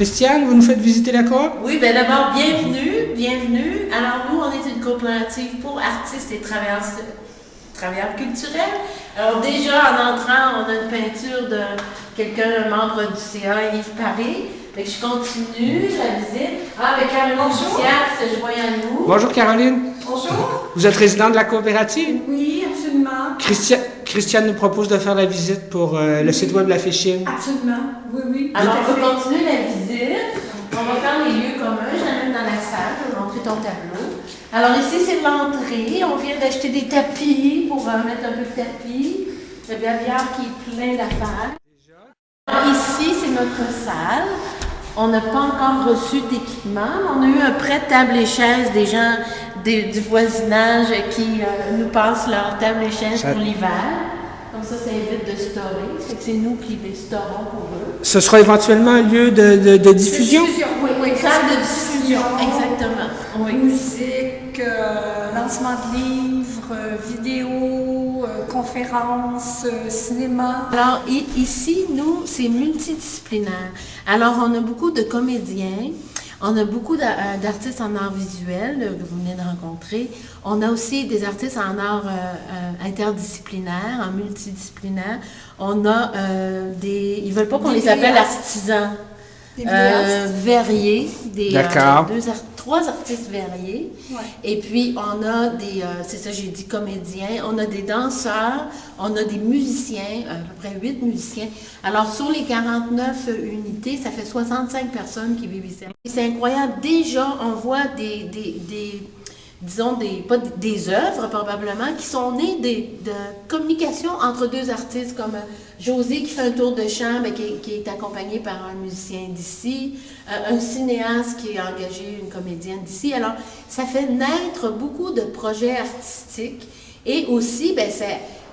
Christiane, vous nous faites visiter la coop? Oui, bien d'abord, bienvenue, bienvenue. Alors nous, on est une coopérative pour artistes et travailleurs culturels. Alors déjà, en entrant, on a une peinture de quelqu'un, un membre du CA, Yves Paris. Fait que je continue la visite. Ah, avec Caroline Jussiat, se joint à nous. Bonjour Caroline. Bonjour. Vous êtes résidente de la coopérative? Oui, absolument. Christiane nous propose de faire la visite pour le site web La Fichine. Absolument. Oui, oui. Alors, on va continuer la visite. On va faire les lieux communs. Je l'amène dans la salle. Je vais montrer ton tableau. Alors, ici, c'est l'entrée. On vient d'acheter des tapis pour mettre un peu de tapis. Le Bavière qui est plein d'affaires. Ici, c'est notre salle. On n'a pas encore reçu d'équipement. On a eu un prêt de table et chaises des gens du voisinage qui nous passent leur table et chaises pour l'hiver. Comme ça évite de storer. C'est nous qui les storons pour eux. Ce sera éventuellement un lieu de diffusion? Oui, salle de diffusion. Exactement. Oui. Musique, lancement de livres, vidéos, conférences, cinéma. Alors, ici, nous, c'est multidisciplinaire. Alors, on a beaucoup de comédiens. On a beaucoup d'artistes en art visuel que vous venez de rencontrer. On a aussi des artistes en art interdisciplinaire, en multidisciplinaire. On a ils veulent pas qu'on les appelle artisans. Verriers, trois artistes verriers. Ouais. Et puis, on a c'est ça j'ai dit, comédiens, on a des danseurs, on a des musiciens, à peu près 8 musiciens. Alors, sur les 49 unités, ça fait 65 personnes qui vivent ici. C'est incroyable. Déjà, on voit pas des œuvres probablement, qui sont nées de communication entre deux artistes, comme José qui fait un tour de chant, mais qui est accompagné par un musicien d'ici, un cinéaste qui a engagé une comédienne d'ici. Alors, ça fait naître beaucoup de projets artistiques et aussi,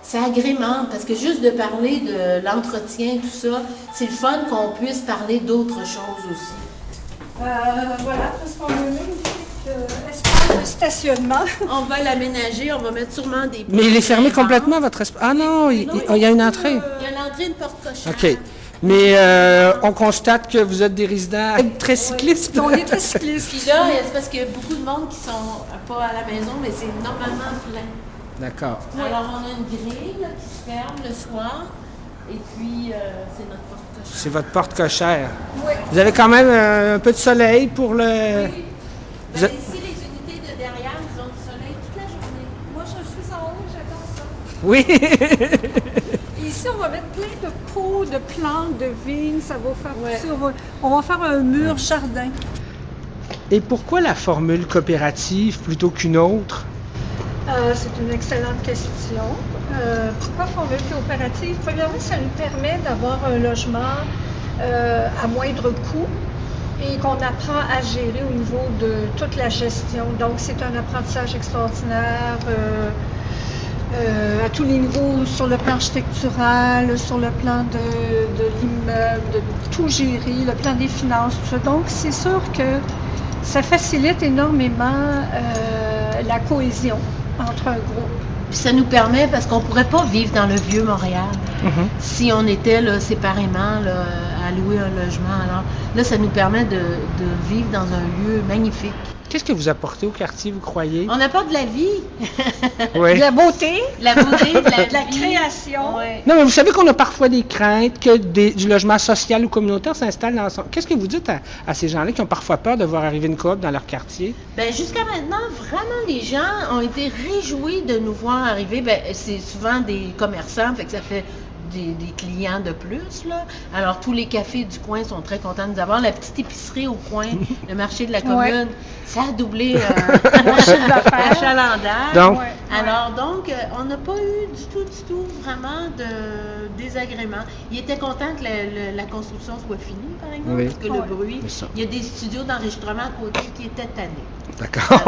ça agrémente, parce que juste de parler de l'entretien, tout ça, c'est le fun qu'on puisse parler d'autres choses aussi. Voilà, parce qu'on a même espace de stationnement. On va l'aménager, on va mettre sûrement des... Mais il est fermé complètement, votre espace? Ah non, il y a une entrée. Il y a une entrée, une porte cochère. OK. Mais on constate que vous êtes des résidents très cyclistes. Oui, on est très cyclistes. Puis là, c'est parce qu'il y a beaucoup de monde qui sont pas à la maison, mais c'est normalement plein. D'accord. Alors, on a une grille là, qui se ferme le soir, et puis c'est notre porte cochère. C'est votre porte cochère. Oui. Vous avez quand même un peu de soleil pour le... Oui. Ici, les unités de derrière, ils ont du soleil toute la journée. Moi, je suis en haut, j'adore ça. Oui. Et ici, on va mettre plein de pots, de plantes, de vignes, ça va faire pousser. On va faire un mur jardin. Et pourquoi la formule coopérative plutôt qu'une autre? C'est une excellente question. Pourquoi formule coopérative? Premièrement, ça nous permet d'avoir un logement à moindre coût et qu'on apprend à gérer au niveau de toute la gestion. Donc, c'est un apprentissage extraordinaire à tous les niveaux, sur le plan architectural, sur le plan de l'immeuble, de tout gérer, le plan des finances, tout ça. Donc, c'est sûr que ça facilite énormément la cohésion entre un groupe. Puis ça nous permet, parce qu'on ne pourrait pas vivre dans le vieux Montréal si on était là, séparément là, à louer un logement. Alors là, ça nous permet de vivre dans un lieu magnifique. Qu'est-ce que vous apportez au quartier, vous croyez? On apporte de la vie. Oui. De la beauté. De la beauté, de la création. Ouais. Non, mais vous savez qu'on a parfois des craintes que du logement social ou communautaire s'installe dans son... Qu'est-ce que vous dites à ces gens-là qui ont parfois peur de voir arriver une coop dans leur quartier? Bien, jusqu'à maintenant, vraiment, les gens ont été réjouis de nous voir arriver. Bien, c'est souvent des commerçants, fait que ça fait des clients de plus, là. Alors, tous les cafés du coin sont très contents de nous avoir. La petite épicerie au coin, le marché de la commune, ça a doublé l'achalandage. Donc, alors, donc, on n'a pas eu du tout, vraiment de désagrément. Ils étaient contents que la construction soit finie, par exemple, parce que le bruit, il y a des studios d'enregistrement à côté qui étaient tannés. D'accord.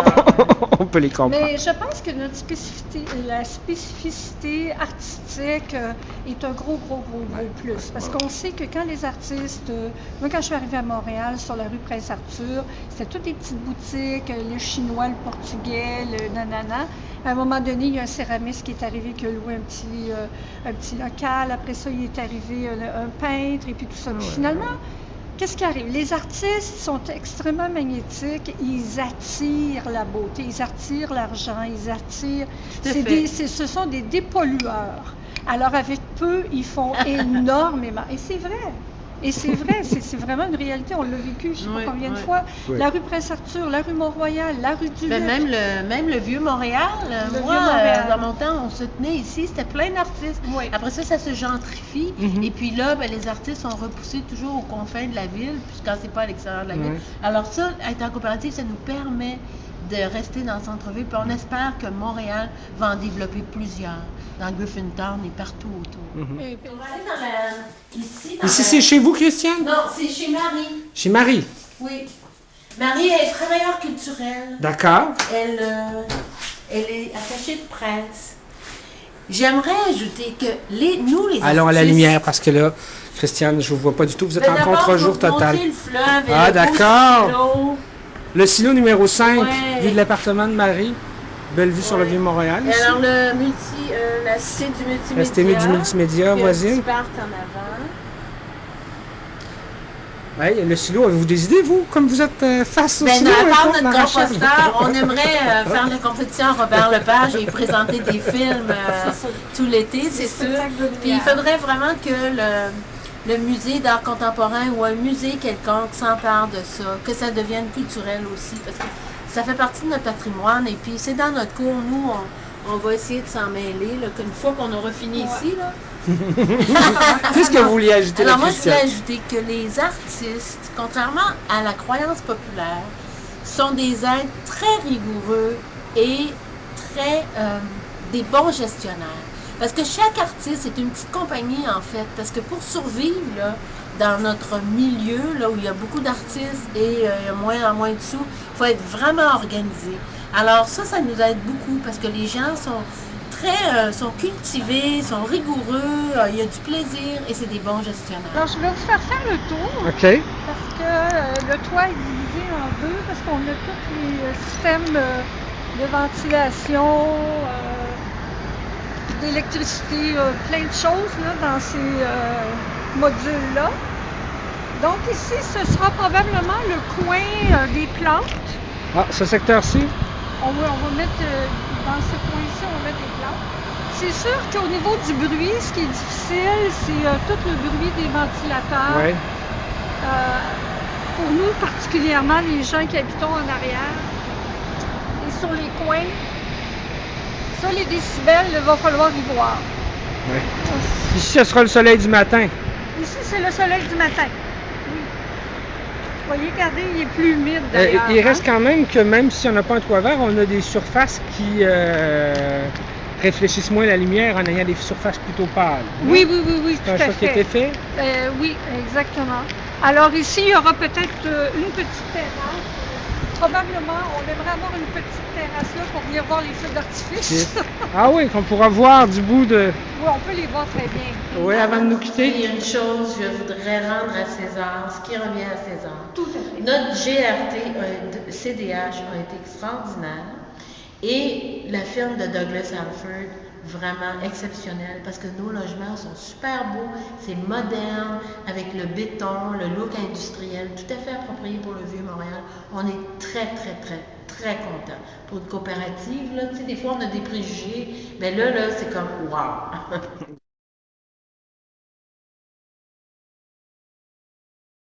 On peut les comprendre. Mais je pense que notre la spécificité artistique est un gros plus. Parce qu'on sait que quand les artistes... moi, quand je suis arrivée à Montréal, sur la rue Prince-Arthur, c'était toutes des petites boutiques, le chinois, le portugais, le nanana. À un moment donné, il y a un céramiste qui est arrivé, qui a loué un petit local. Après ça, il est arrivé un peintre, et puis tout ça. Puis finalement, qu'est-ce qui arrive? Les artistes sont extrêmement magnétiques, ils attirent la beauté, ils attirent l'argent, ils attirent... ce sont des dépollueurs. Alors, avec peu, ils font énormément. Et c'est vrai. Et c'est vrai, c'est vraiment une réalité. On l'a vécu, je ne sais pas combien de fois. Oui. La rue Prince-Arthur, la rue Mont-Royal, la rue du Luc. Même le Vieux-Montréal. Dans mon temps, on se tenait ici, c'était plein d'artistes. Oui. Après ça se gentrifie. Et puis là, les artistes sont repoussés toujours aux confins de la ville, puis quand c'est pas à l'extérieur de la ville. Alors ça, être en coopérative, ça nous permet de rester dans le centre-ville. Puis on espère que Montréal va en développer plusieurs, dans Griffintown et partout autour. On va aller ici. Ici, c'est chez vous, Christiane? Non, c'est chez Marie. Chez Marie? Oui. Marie est travailleure culturelle. D'accord. Elle est attachée de presse. J'aimerais ajouter que nous, les Allons à la artistes, lumière, parce que là, Christiane, je ne vous vois pas du tout. Vous êtes en contre-jour total. Le fleuve et Ah, le beau d'accord. silo. Le silo numéro 5, Ouais. vue de l'appartement de Marie. Belle vue sur le Vieux-Montréal. Et ici. alors, la cité du multimédia. La cité du multimédia puis voisine. un petit parc en avant. Ouais, le silo, avez-vous des idées, vous, comme vous êtes face au silo? À part dans notre Rachel? composteur, on aimerait faire la compétition à Robert Lepage et présenter des films tout l'été, c'est sûr. Puis il faudrait vraiment que le musée d'art contemporain ou un musée quelconque s'empare de ça, que ça devienne culturel aussi, parce que ça fait partie de notre patrimoine et puis c'est dans notre cours, nous, on va essayer de s'en mêler, là, qu'une fois qu'on aura fini ici, là. Qu'est-ce que vous vouliez ajouter, Alors là, moi, je Christiane? voulais ajouter que les artistes, contrairement à la croyance populaire, sont des êtres très rigoureux et très des bons gestionnaires. Parce que chaque artiste est une petite compagnie, en fait. Parce que pour survivre, là, dans notre milieu, là où il y a beaucoup d'artistes et il y a moins en moins de sous, il faut être vraiment organisé. Alors ça nous aide beaucoup parce que les gens sont cultivés, sont rigoureux, il y a du plaisir et c'est des bons gestionnaires. Alors, je vais vous faire le tour. OK. Parce que le toit est divisé en deux, parce qu'on a tous les systèmes de ventilation, d'électricité, plein de choses là, dans ces modules-là. Donc ici, ce sera probablement le coin des plantes. Ah, ce secteur-ci? On va mettre, dans ce coin-ci, on va mettre des plantes. C'est sûr qu'au niveau du bruit, ce qui est difficile, c'est tout le bruit des ventilateurs. Oui. Pour nous, particulièrement les gens qui habitons en arrière et sur les coins, ça, les décibels, il va falloir y voir. Oui. Ici, ce sera le soleil du matin. Ici, c'est le soleil du matin. Oui. Vous voyez, regardez, il est plus humide d'ailleurs. Il reste quand même que même si on n'a pas un toit vert, on a des surfaces qui réfléchissent moins la lumière en ayant des surfaces plutôt pâles. Oui, C'est un choix qui a été fait? Oui, exactement. Alors ici, il y aura peut-être une petite terrasse. Probablement, on aimerait avoir une petite terrasse là pour venir voir les feux d'artifice. Ah oui, qu'on pourra voir du bout de... Oui, on peut les voir très bien. Oui, avant de nous Il y quitter. a une chose que je voudrais rendre à César, ce qui revient à César. Tout à fait. Notre GRT, CDH a été extraordinaire et la firme de Douglas Halford, vraiment exceptionnelle parce que nos logements sont super beaux, c'est moderne, avec le béton, le look industriel, tout à fait approprié pour le Vieux-Montréal. On est très contents. Pour une coopérative, là, tu sais, des fois on a des préjugés, mais là c'est comme wow!